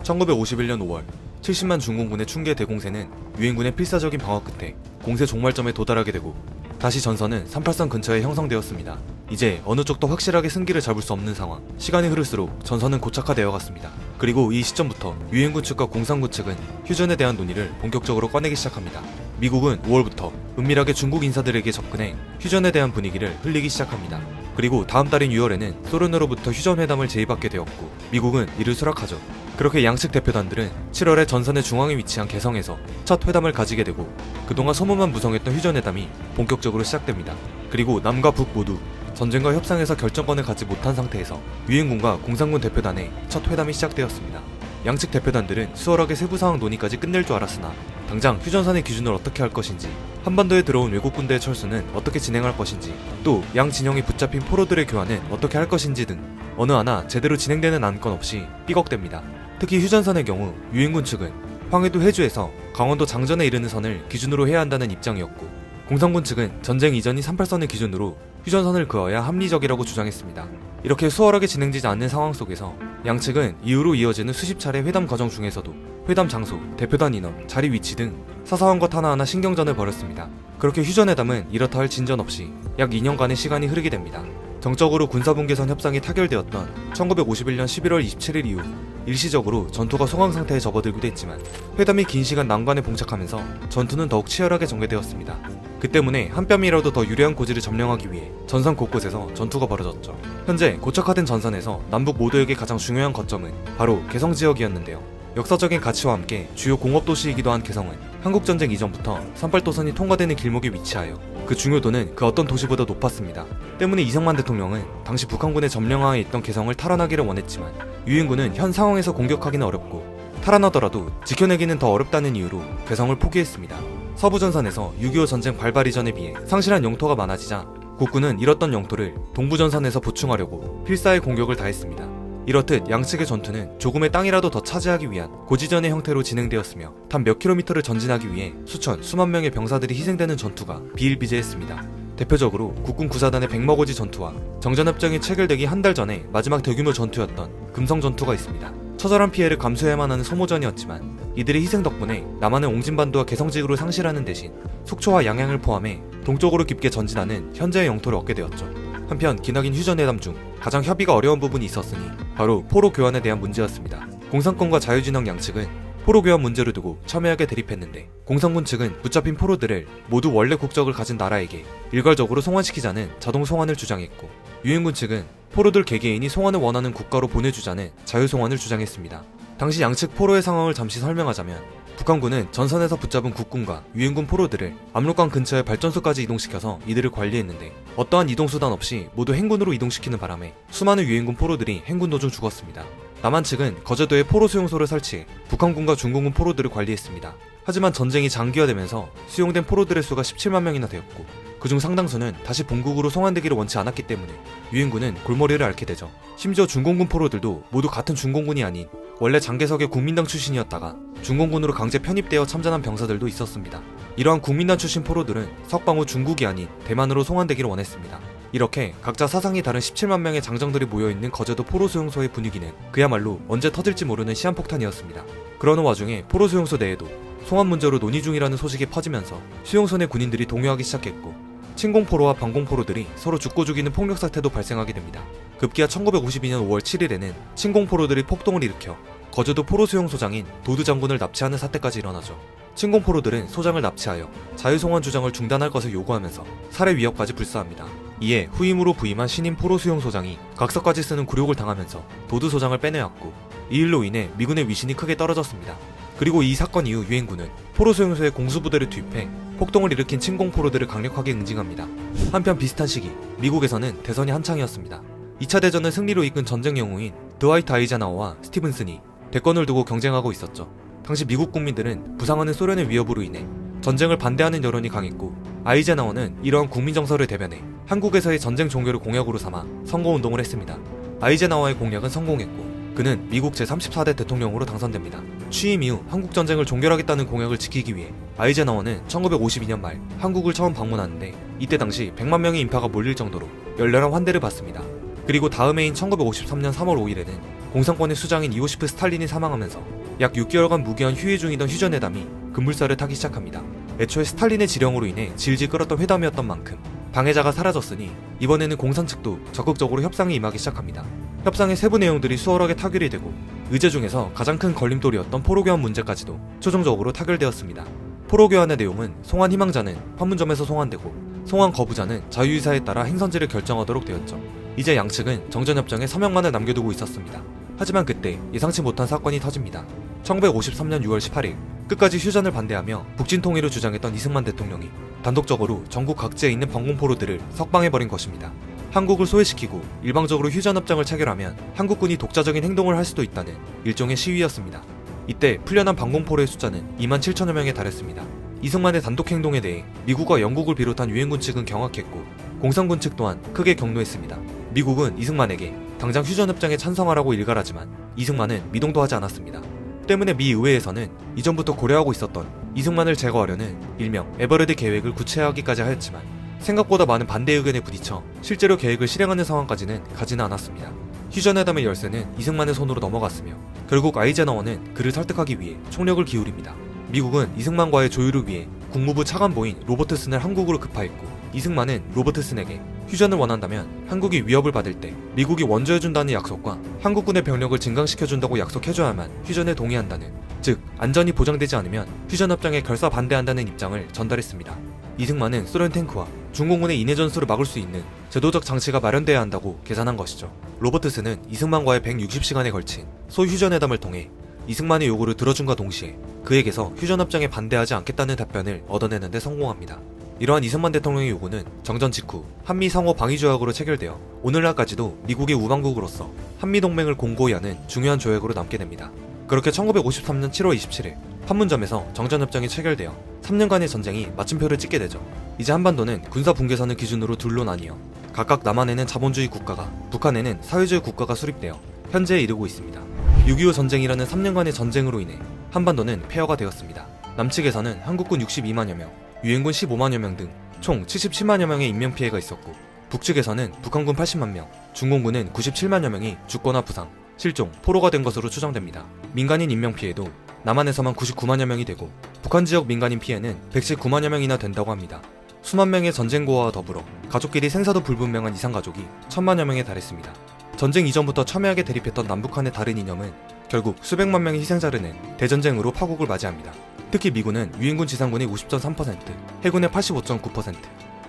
1951년 5월 70만 중공군의 충계 대공세는 유엔군의 필사적인 방어 끝에 공세 종말점에 도달하게 되고 다시 전선은 38선 근처에 형성되었습니다. 이제 어느 쪽도 확실하게 승기를 잡을 수 없는 상황. 시간이 흐를수록 전선은 고착화되어 갔습니다. 그리고 이 시점부터 유엔군 측과 공산군 측은 휴전에 대한 논의를 본격적으로 꺼내기 시작합니다. 미국은 5월부터 은밀하게 중국 인사들에게 접근해 휴전에 대한 분위기를 흘리기 시작합니다. 그리고 다음 달인 6월에는 소련으로부터 휴전회담을 제의받게 되었고 미국은 이를 수락하죠. 그렇게 양측 대표단들은 7월에 전선의 중앙에 위치한 개성에서 첫 회담을 가지게 되고 그동안 소문만 무성했던 휴전회담이 본격적으로 시작됩니다. 그리고 남과 북 모두 전쟁과 협상에서 결정권을 갖지 못한 상태에서 유엔군과 공산군 대표단의 첫 회담이 시작되었습니다. 양측 대표단들은 수월하게 세부사항 논의까지 끝낼 줄 알았으나 당장 휴전선의 기준을 어떻게 할 것인지, 한반도에 들어온 외국 군대의 철수는 어떻게 진행할 것인지, 또 양 진영이 붙잡힌 포로들의 교환은 어떻게 할 것인지 등 어느 하나 제대로 진행되는 안건 없이 삐걱댑니다. 특히 휴전선의 경우 유엔군 측은 황해도 해주에서 강원도 장전에 이르는 선을 기준으로 해야 한다는 입장이었고 공산군 측은 전쟁 이전이 38선을 기준으로 휴전선을 그어야 합리적이라고 주장했습니다. 이렇게 수월하게 진행되지 않는 상황 속에서 양측은 이후로 이어지는 수십 차례 회담 과정 중에서도 회담 장소, 대표단 인원, 자리 위치 등 사소한 것 하나하나 신경전을 벌였습니다. 그렇게 휴전회담은 이렇다 할 진전 없이 약 2년간의 시간이 흐르게 됩니다. 정적으로 군사분계선 협상이 타결되었던 1951년 11월 27일 이후 일시적으로 전투가 소강 상태에 접어들기도 했지만 회담이 긴 시간 난관에 봉착하면서 전투는 더욱 치열하게 전개되었습니다. 그 때문에 한 뼘이라도 더 유리한 고지를 점령하기 위해 전선 곳곳에서 전투가 벌어졌죠. 현재 고착화된 전선에서 남북 모두에게 가장 중요한 거점은 바로 개성 지역이었는데요. 역사적인 가치와 함께 주요 공업도시이기도 한 개성은 한국전쟁 이전부터 38도선이 통과되는 길목에 위치하여 그 중요도는 그 어떤 도시보다 높았습니다. 때문에 이승만 대통령은 당시 북한군의 점령하에 있던 개성을 탈환하기를 원했지만 유엔군은 현 상황에서 공격하기는 어렵고 탈환하더라도 지켜내기는 더 어렵다는 이유로 개성을 포기했습니다. 서부전선에서 6.25 전쟁 발발 이전에 비해 상실한 영토가 많아지자 국군은 잃었던 영토를 동부전선에서 보충하려고 필사의 공격을 다했습니다. 이렇듯 양측의 전투는 조금의 땅이라도 더 차지하기 위한 고지전의 형태로 진행되었으며 단 몇 킬로미터를 전진하기 위해 수천, 수만 명의 병사들이 희생되는 전투가 비일비재했습니다. 대표적으로 국군 구사단의 백머고지 전투와 정전협정이 체결되기 한 달 전에 마지막 대규모 전투였던 금성 전투가 있습니다. 처절한 피해를 감수해야만 하는 소모전이었지만 이들의 희생 덕분에 남한은 옹진반도와 개성지구를 상실하는 대신 속초와 양양을 포함해 동쪽으로 깊게 전진하는 현재의 영토를 얻게 되었죠. 한편 기나긴 휴전회담 중 가장 협의가 어려운 부분이 있었으니 바로 포로 교환에 대한 문제였습니다. 공산권과 자유진영 양측은 포로 교환 문제를 두고 첨예하게 대립했는데 공산군 측은 붙잡힌 포로들을 모두 원래 국적을 가진 나라에게 일괄적으로 송환시키자는 자동 송환을 주장했고 유엔군 측은 포로들 개개인이 송환을 원하는 국가로 보내주자는 자유송환을 주장했습니다. 당시 양측 포로의 상황을 잠시 설명하자면 북한군은 전선에서 붙잡은 국군과 유엔군 포로들을 압록강 근처의 발전소까지 이동시켜서 이들을 관리했는데 어떠한 이동수단 없이 모두 행군으로 이동시키는 바람에 수많은 유엔군 포로들이 행군 도중 죽었습니다. 남한 측은 거제도에 포로 수용소를 설치해 북한군과 중공군 포로들을 관리했습니다. 하지만 전쟁이 장기화되면서 수용된 포로들의 수가 17만 명이나 되었고 그중 상당수는 다시 본국으로 송환되기를 원치 않았기 때문에 유엔군은 골머리를 앓게 되죠. 심지어 중공군 포로들도 모두 같은 중공군이 아닌 원래 장개석의 국민당 출신이었다가 중공군으로 강제 편입되어 참전한 병사들도 있었습니다. 이러한 국민당 출신 포로들은 석방 후 중국이 아닌 대만으로 송환되기를 원했습니다. 이렇게 각자 사상이 다른 17만 명의 장정들이 모여있는 거제도 포로수용소의 분위기는 그야말로 언제 터질지 모르는 시한폭탄이었습니다. 그러는 와중에 포로수용소 내에도 송환 문제로 논의 중이라는 소식이 퍼지면서 수용소 내 군인들이 동요하기 시작했고 침공포로와 방공포로들이 서로 죽고 죽이는 폭력 사태도 발생하게 됩니다. 급기야 1952년 5월 7일에는 침공포로들이 폭동을 일으켜 거제도 포로수용소장인 도두 장군을 납치하는 사태까지 일어나죠. 침공포로들은 소장을 납치하여 자유송환 주장을 중단할 것을 요구하면서 살해 위협까지 불사합니다. 이에 후임으로 부임한 신임 포로수용소장이 각서까지 쓰는 굴욕을 당하면서 도두 소장을 빼내왔고 이 일로 인해 미군의 위신이 크게 떨어졌습니다. 그리고 이 사건 이후 유엔군은 포로수용소에 공수부대를 투입해 폭동을 일으킨 침공포로들을 강력하게 응징합니다. 한편 비슷한 시기 미국에서는 대선이 한창이었습니다. 2차 대전을 승리로 이끈 전쟁 영웅인 드와이트 아이젠하워와 스티븐슨이 대권을 두고 경쟁하고 있었죠. 당시 미국 국민들은 부상하는 소련의 위협으로 인해 전쟁을 반대하는 여론이 강했고 아이젠하워는 이러한 국민정서를 대변해 한국에서의 전쟁 종료를 공약으로 삼아 선거운동을 했습니다. 아이젠하워의 공약은 성공했고 그는 미국 제34대 대통령으로 당선됩니다. 취임 이후 한국전쟁을 종결하겠다는 공약을 지키기 위해 아이젠하워는 1952년 말 한국을 처음 방문하는데 이때 당시 100만 명의 인파가 몰릴 정도로 열렬한 환대를 받습니다. 그리고 다음 해인 1953년 3월 5일에는 공산권의 수장인 이오시프 스탈린이 사망하면서 약 6개월간 무기한 휴회 중이던 휴전회담이 급물살을 타기 시작합니다. 애초에 스탈린의 지령으로 인해 질질 끌었던 회담이었던 만큼 방해자가 사라졌으니 이번에는 공산 측도 적극적으로 협상에 임하기 시작합니다. 협상의 세부 내용들이 수월하게 타결이 되고 의제 중에서 가장 큰 걸림돌이었던 포로 교환 문제까지도 최종적으로 타결되었습니다. 포로 교환의 내용은 송환 희망자는 판문점에서 송환되고 송환 거부자는 자유의사에 따라 행선지를 결정하도록 되었죠. 이제 양측은 정전협정에 서명만을 남겨두고 있었습니다. 하지만 그때 예상치 못한 사건이 터집니다. 1953년 6월 18일 끝까지 휴전을 반대하며 북진통일을 주장했던 이승만 대통령이 단독적으로 전국 각지에 있는 방공포로들을 석방해버린 것입니다. 한국을 소외시키고 일방적으로 휴전협정을 체결하면 한국군이 독자적인 행동을 할 수도 있다는 일종의 시위였습니다. 이때 풀려난 방공포로의 숫자는 2만 7천여 명에 달했습니다. 이승만의 단독 행동에 대해 미국과 영국을 비롯한 유엔군 측은 경악했고 공산군 측 또한 크게 격노했습니다. 미국은 이승만에게 당장 휴전협정에 찬성하라고 일갈하지만 이승만은 미동도 하지 않았습니다. 때문에 미 의회에서는 이전부터 고려하고 있었던 이승만을 제거하려는 일명 에버레드 계획을 구체화하기까지 하였지만 생각보다 많은 반대 의견에 부딪혀 실제로 계획을 실행하는 상황까지는 가지는 않았습니다. 휴전회담의 열쇠는 이승만의 손으로 넘어갔으며 결국 아이젠하워는 그를 설득하기 위해 총력을 기울입니다. 미국은 이승만과의 조율을 위해 국무부 차관보인 로버트슨을 한국으로 급파했고 이승만은 로버트슨에게 휴전을 원한다면 한국이 위협을 받을 때 미국이 원조해준다는 약속과 한국군의 병력을 증강시켜준다고 약속해줘야만 휴전에 동의한다는, 즉 안전이 보장되지 않으면 휴전협정에 결사 반대한다는 입장을 전달했습니다. 이승만은 소련 탱크와 중공군의 인해 전술을 막을 수 있는 제도적 장치가 마련돼야 한다고 계산한 것이죠. 로버트슨은 이승만과의 160시간에 걸친 소휴전회담을 통해 이승만의 요구를 들어준과 동시에 그에게서 휴전협정에 반대하지 않겠다는 답변을 얻어내는데 성공합니다. 이러한 이승만 대통령의 요구는 정전 직후 한미 상호 방위조약으로 체결되어 오늘날까지도 미국의 우방국으로서 한미동맹을 공고히 하는 중요한 조약으로 남게 됩니다. 그렇게 1953년 7월 27일 판문점에서 정전협정이 체결되어 3년간의 전쟁이 마침표를 찍게 되죠. 이제 한반도는 군사 분계선을 기준으로 둘로 나뉘어 각각 남한에는 자본주의 국가가, 북한에는 사회주의 국가가 수립되어 현재에 이르고 있습니다. 6.25 전쟁이라는 3년간의 전쟁으로 인해 한반도는 폐허가 되었습니다. 남측에서는 한국군 62만여 명, 유엔군 15만여 명 등 총 77만여 명의 인명피해가 있었고 북측에서는 북한군 80만 명, 중공군은 97만여 명이 죽거나 부상, 실종, 포로가 된 것으로 추정됩니다. 민간인 인명피해도 남한에서만 99만여 명이 되고 북한 지역 민간인 피해는 119만여 명이나 된다고 합니다. 수만 명의 전쟁고아와 더불어 가족끼리 생사도 불분명한 이산가족이 1000만여 명에 달했습니다. 전쟁 이전부터 첨예하게 대립했던 남북한의 다른 이념은 결국 수백만 명의 희생자를 낸 대전쟁으로 파국을 맞이합니다. 특히 미군은 유엔군 지상군의 50.3%, 해군의 85.9%,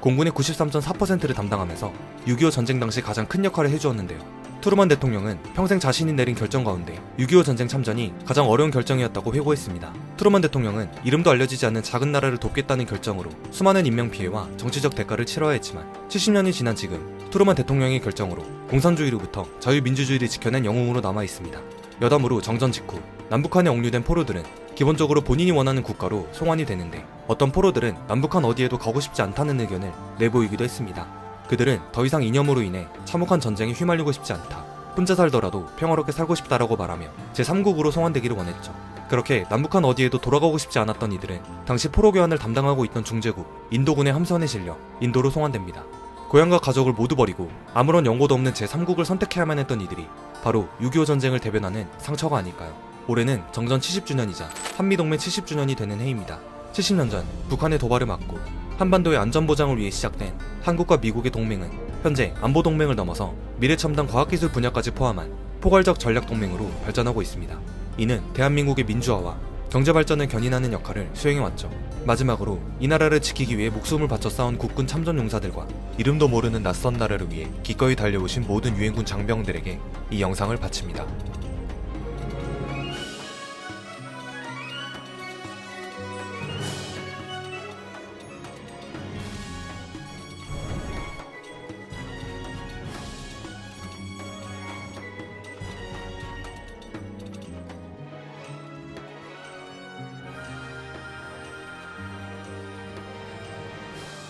공군의 93.4%를 담당하면서 6.25 전쟁 당시 가장 큰 역할을 해주었는데요. 트루먼 대통령은 평생 자신이 내린 결정 가운데 6.25 전쟁 참전이 가장 어려운 결정이었다고 회고했습니다. 트루먼 대통령은 이름도 알려지지 않는 작은 나라를 돕겠다는 결정으로 수많은 인명피해와 정치적 대가를 치러야 했지만 70년이 지난 지금 트루먼 대통령의 결정으로 공산주의로부터 자유민주주의를 지켜낸 영웅으로 남아있습니다. 여담으로 정전 직후 남북한에 억류된 포로들은 기본적으로 본인이 원하는 국가로 송환이 되는데 어떤 포로들은 남북한 어디에도 가고 싶지 않다는 의견을 내보이기도 했습니다. 그들은 더 이상 이념으로 인해 참혹한 전쟁에 휘말리고 싶지 않다, 혼자 살더라도 평화롭게 살고 싶다라고 말하며 제3국으로 송환되기를 원했죠. 그렇게 남북한 어디에도 돌아가고 싶지 않았던 이들은 당시 포로 교환을 담당하고 있던 중재국 인도군의 함선에 실려 인도로 송환됩니다. 고향과 가족을 모두 버리고 아무런 연고도 없는 제3국을 선택해야만 했던 이들이 바로 6.25 전쟁을 대변하는 상처가 아닐까요? 올해는 정전 70주년이자 한미동맹 70주년이 되는 해입니다. 70년 전 북한의 도발을 막고 한반도의 안전보장을 위해 시작된 한국과 미국의 동맹은 현재 안보동맹을 넘어서 미래첨단 과학기술 분야까지 포함한 포괄적 전략동맹으로 발전하고 있습니다. 이는 대한민국의 민주화와 경제발전을 견인하는 역할을 수행해왔죠. 마지막으로 이 나라를 지키기 위해 목숨을 바쳐 싸운 국군 참전용사들과 이름도 모르는 낯선 나라를 위해 기꺼이 달려오신 모든 유엔군 장병들에게 이 영상을 바칩니다.